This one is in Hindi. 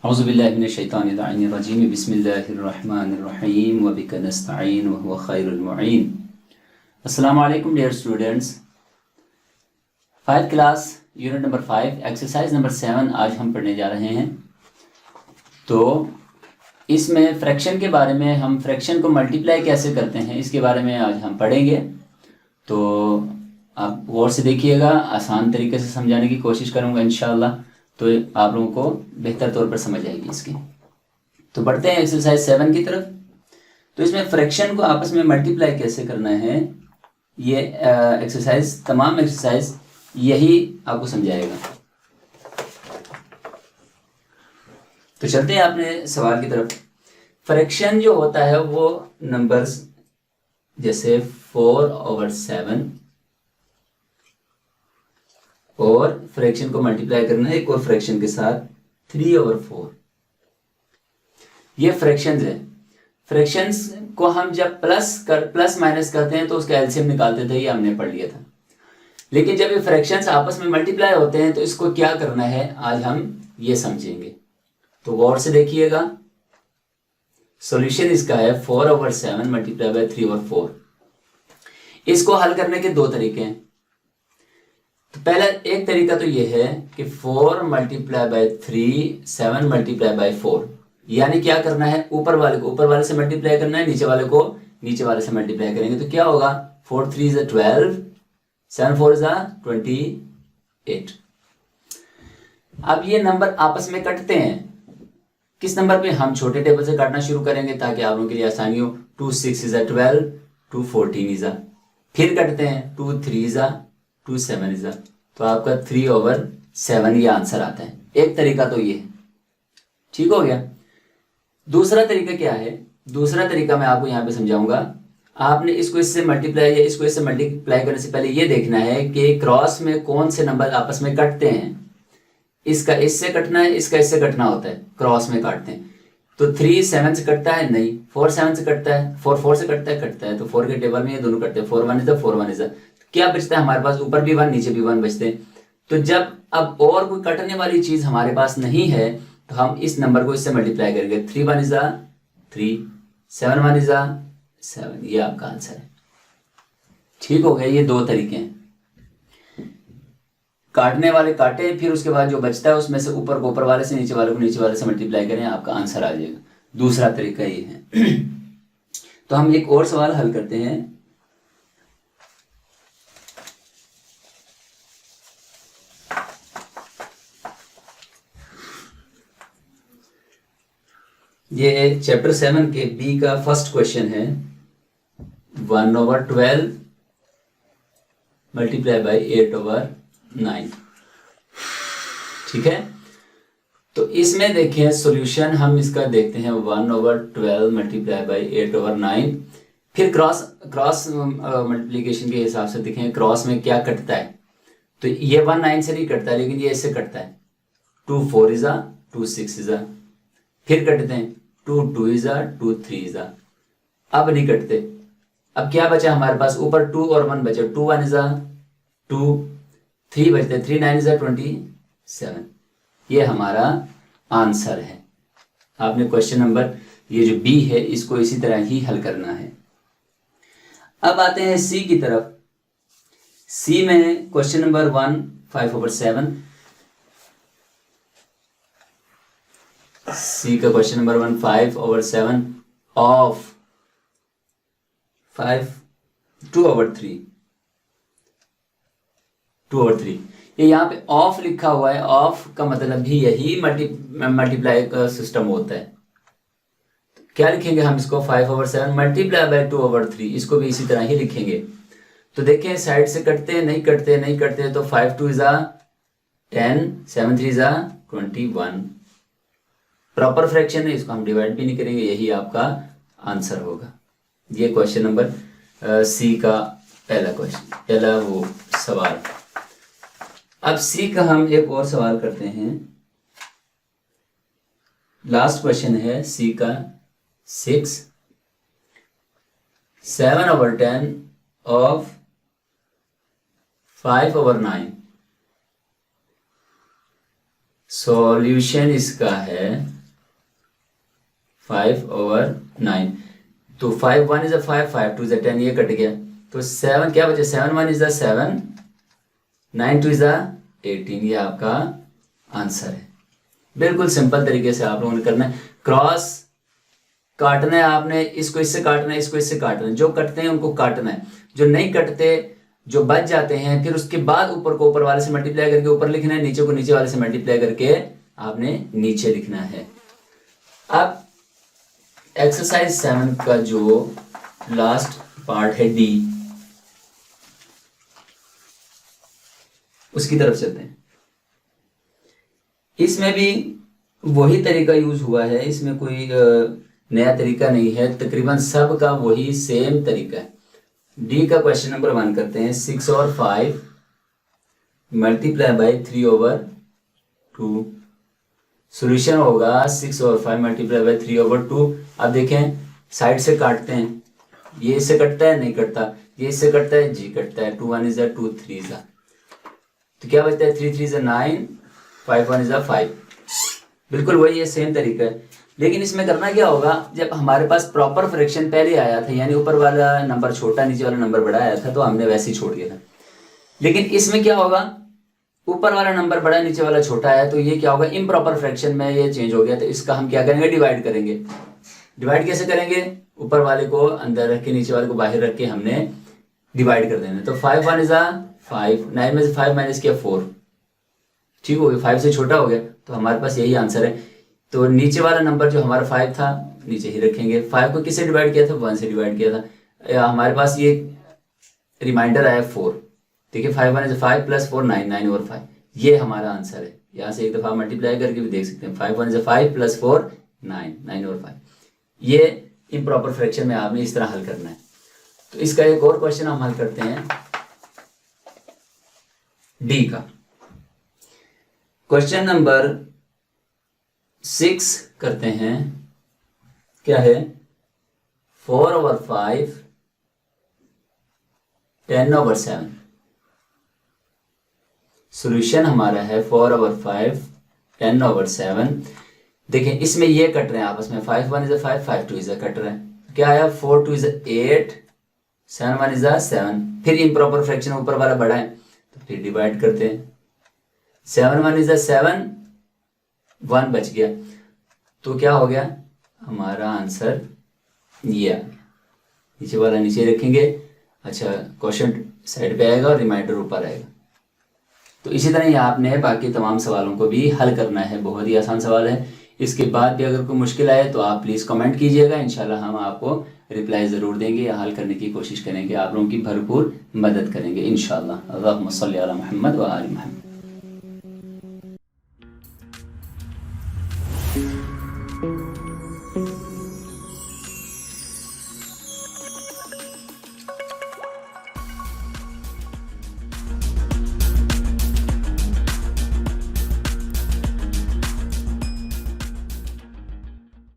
औज़ुबिल्लाहिमिनश्शैतानिर्रजीम बिस्मिल्लाहिर्रहमानिर्रहीम व बिका नस्तईन व हुवा खैरुल मुईन। अस्सलामु अलैकुम dear students. 5th class unit number 5 exercise number 7 आज हम पढ़ने जा रहे हैं। तो इसमें फ्रैक्शन के बारे में, हम फ्रैक्शन को मल्टीप्लाई कैसे करते हैं इसके बारे में आज हम पढ़ेंगे। तो आप गौर से देखिएगा, आसान तरीके से समझाने की कोशिश करूँगा इंशाअल्लाह, तो आप लोगों को बेहतर तौर पर समझ आएगी इसकी। तो बढ़ते हैं एक्सरसाइज 7 की तरफ। तो इसमें फ्रैक्शन को आपस में मल्टीप्लाई कैसे करना है, ये एक्सरसाइज, तमाम एक्सरसाइज यही आपको समझाएगा। तो चलते हैं अपने सवाल की तरफ। फ्रैक्शन जो होता है वो नंबर्स जैसे 4/7 और फ्रैक्शन को मल्टीप्लाई करना है एक और फ्रैक्शन के साथ 3/4। ये फ्रैक्शंस है। फ्रैक्शंस को हम जब प्लस माइनस करते हैं तो उसका एलसीएम निकालते थे, ये हमने पढ़ लिया था। लेकिन जब ये फ्रैक्शंस आपस में मल्टीप्लाई होते हैं तो इसको क्या करना है आज हम ये समझेंगे। तो गौर से देखिएगा, सॉल्यूशन इसका है 4/7 मल्टीप्लाई बाय 3/4। इसको हल करने के दो तरीके हैं। तो पहला एक तरीका तो ये है कि 4 मल्टीप्लाई बाय 3 7 मल्टीप्लाई बाय 4, यानी क्या करना है, ऊपर वाले को ऊपर वाले से मल्टीप्लाई करना है, नीचे वाले को नीचे वाले से मल्टीप्लाई करेंगे तो क्या होगा, 4 3 is 12, 7 4 is 28। अब ये नंबर आपस में कटते हैं। किस नंबर पे, हम छोटे टेबल से काटना शुरू करेंगे ताकि आप लोगों के लिए आसानी हो। 2 6 is 12, 2 14 is, फिर कटते हैं 2 3 is 2 7 is, तो आपका 3/7 ये आंसर आता है। एक तरीका तो ये है, ठीक हो गया। दूसरा तरीका क्या है, दूसरा तरीका मैं आपको यहाँ पे समझाऊंगा। आपने इसको इससे मल्टीप्लाई या इसको इससे मल्टीप्लाई करने से पहले ये देखना है कि क्रॉस में कौन से नंबर आपस में कटते हैं। इसका इससे कटना है, इसका इससे कटना होता है, क्रॉस में काटते हैं। तो 3 7 से कटता है, नहीं। 4 7 से कटता है, 4 4 से कटता है। तो 4 के टेबल में ये दोनों कटते हैं, 4 1 is 4 1 is। क्या बचता है हमारे पास, ऊपर भी 1 नीचे भी 1 बचते हैं। तो जब अब और कोई कटने वाली चीज हमारे पास नहीं है तो हम इस नंबर को इससे मल्टीप्लाई करेंगे। 3 1 is 3, 7 1 is 7, ये आपका आंसर है। ठीक हो गया। ये दो तरीके हैं, काटने वाले काटे, फिर उसके बाद जो बचता है उसमें से ऊपर को ऊपर वाले से, नीचे वाले को नीचे वाले से मल्टीप्लाई करें, आपका आंसर आ जाएगा। दूसरा तरीका ये है। तो हम एक और सवाल हल करते हैं। ये चैप्टर 7 के बी का फर्स्ट क्वेश्चन है। 1/12 मल्टीप्लाई बाई 8/9, ठीक है। तो इसमें देखें सॉल्यूशन, हम इसका देखते हैं 1/12 मल्टीप्लाई बाई 8/9। फिर क्रॉस मल्टीप्लीकेशन के हिसाब से देखें क्रॉस में क्या कटता है। तो ये 1 9 से नहीं कटता है, लेकिन ये इससे कटता है। 2 4 is 2 6 is, फिर कटते हैं 2 2 is 2 3 is। अब नहीं कटते। अब क्या बचा हमारे पास, ऊपर 2 और 1 बचे। 2 1 is 2, 3 बचते, 3 9 is 27। ये हमारा आंसर है। आपने क्वेश्चन नंबर ये जो बी है इसको इसी तरह ही हल करना है। अब आते हैं सी की तरफ। सी में क्वेश्चन नंबर 1 5/7। सी का क्वेश्चन नंबर 1 5/7 ऑफ 2/3। ये यहाँ पे ऑफ लिखा हुआ है। ऑफ का मतलब भी यही मल्टीप्लाई का सिस्टम होता है। तो क्या लिखेंगे हम इसको, 5/7 मल्टीप्लाई बाय 2/3, इसको भी इसी तरह ही लिखेंगे। तो देखें साइड से कटते हैं, नहीं कटते। तो 5 2 is 10, 7 3 is 21। प्रॉपर फ्रैक्शन है, इसको हम डिवाइड भी नहीं करेंगे, यही आपका आंसर होगा। ये क्वेश्चन नंबर सी का पहला वो सवाल। अब सी का हम एक और सवाल करते हैं। लास्ट क्वेश्चन है सी का 6 7/10 ऑफ 5/9। सॉल्यूशन इसका है 5/9। तो 5 1 इज 5, 5 2 इज 10, ये कट गया। तो 7 क्या बचे, 7 1 इज 7, 9 2 इज 18। ये आपका आंसर है। बिल्कुल सिंपल तरीके से आप लोगों ने करना है। क्रॉस काटना है आपने, इसको इससे काटना है, इसको इससे काटना है। जो कटते हैं उनको काटना है, जो नहीं कटते, जो बच जाते हैं, फिर उसके बाद ऊपर को ऊपर वाले से मल्टीप्लाई करके ऊपर लिखना है, नीचे को नीचे वाले से मल्टीप्लाई करके आपने नीचे लिखना है। अब एक्सरसाइज 7 का जो लास्ट पार्ट है डी, उसकी तरफ चलते हैं। इसमें भी वही तरीका यूज हुआ है, इसमें कोई नया तरीका नहीं है, तकरीबन सब का वही सेम तरीका है। डी का क्वेश्चन नंबर 1 करते हैं। 6 और 5 मल्टीप्लाई बाई 3/2। सॉल्यूशन होगा 6 और 5 मल्टीप्लाई बाई 3/2। अब देखें साइड से काटते हैं, ये इससे कटता है, नहीं कटता, ये इससे कटता है, जी कटता है। 2 1 इज 2 3 इज, तो क्या बचता है, 3 3 इज 9, 5 1 इज 5। बिल्कुल वही है, सेम तरीका है। लेकिन इसमें करना क्या होगा, जब हमारे पास प्रॉपर फ्रैक्शन पहले आया था, यानी ऊपर वाला नंबर छोटा नीचे वाला नंबर बड़ा आया था, तो हमने वैसे ही छोड़ दिया था। लेकिन इसमें क्या होगा, ऊपर वाला नंबर बड़ा नीचे वाला छोटा है, तो ये क्या होगा, इम्प्रॉपर फ्रैक्शन में ये चेंज हो गया। तो इसका हम क्या करेंगे, डिवाइड करेंगे। डिवाइड कैसे करेंगे, ऊपर वाले को अंदर रख के नीचे वाले को बाहर रख के हमने डिवाइड कर देना। तो 5 1 इज 5, 9 में से 5 माइनस किया 4, ठीक हो गया, 5 से छोटा हो गया। तो हमारे पास यही आंसर है। तो नीचे वाला नंबर जो हमारा 5 था नीचे ही रखेंगे। 5 को किससे डिवाइड किया था, 1 से डिवाइड किया था। हमारे पास ये रिमाइंडर आया 4। देखिए 5 1 इज 5 प्लस 4 9, 9 और 5, ये हमारा आंसर है। यहाँ से एक दफा मल्टीप्लाई करके भी देख सकते हैं। 5 1 इज 5 प्लस 4 9, 9 और 5। ये इम्प्रॉपर फ्रैक्शन में आपने इस तरह हल करना है। तो इसका एक और क्वेश्चन हम हल करते हैं, डी का क्वेश्चन नंबर 6 करते हैं। क्या है, 4/5 10/7। सॉल्यूशन हमारा है 4/5 10/7। देखें इसमें ये कट रहे हैं आपस में, 5 1 इज 5, 5 2 इज कट रहे हैं। क्या आया, 4 2 इज 8, 7 1 इज 7। फिर इम्प्रॉपर फ्रैक्शन ऊपर वाला बड़ा है, तो फिर डिवाइड करते हैं। 7 1 इज 7, 1 बच गया। तो क्या हो गया, हमारा आंसर ये नीचे वाला नीचे रखेंगे। अच्छा, क्वेश्चन साइड पे आएगा और रिमाइंडर ऊपर आएगा। तो इसी तरह ही आपने बाकी तमाम सवालों को भी हल करना है। बहुत ही आसान सवाल है। इसके बाद भी अगर कोई मुश्किल आए तो आप प्लीज़ कमेंट कीजिएगा, इंशाल्लाह हम आपको रिप्लाई ज़रूर देंगे या हल करने की कोशिश करेंगे, आप लोगों की भरपूर मदद करेंगे इंशाल्लाह। अल्लाहुम्मा सल्ली अला मुहम्मद व आलि मुहम्मद।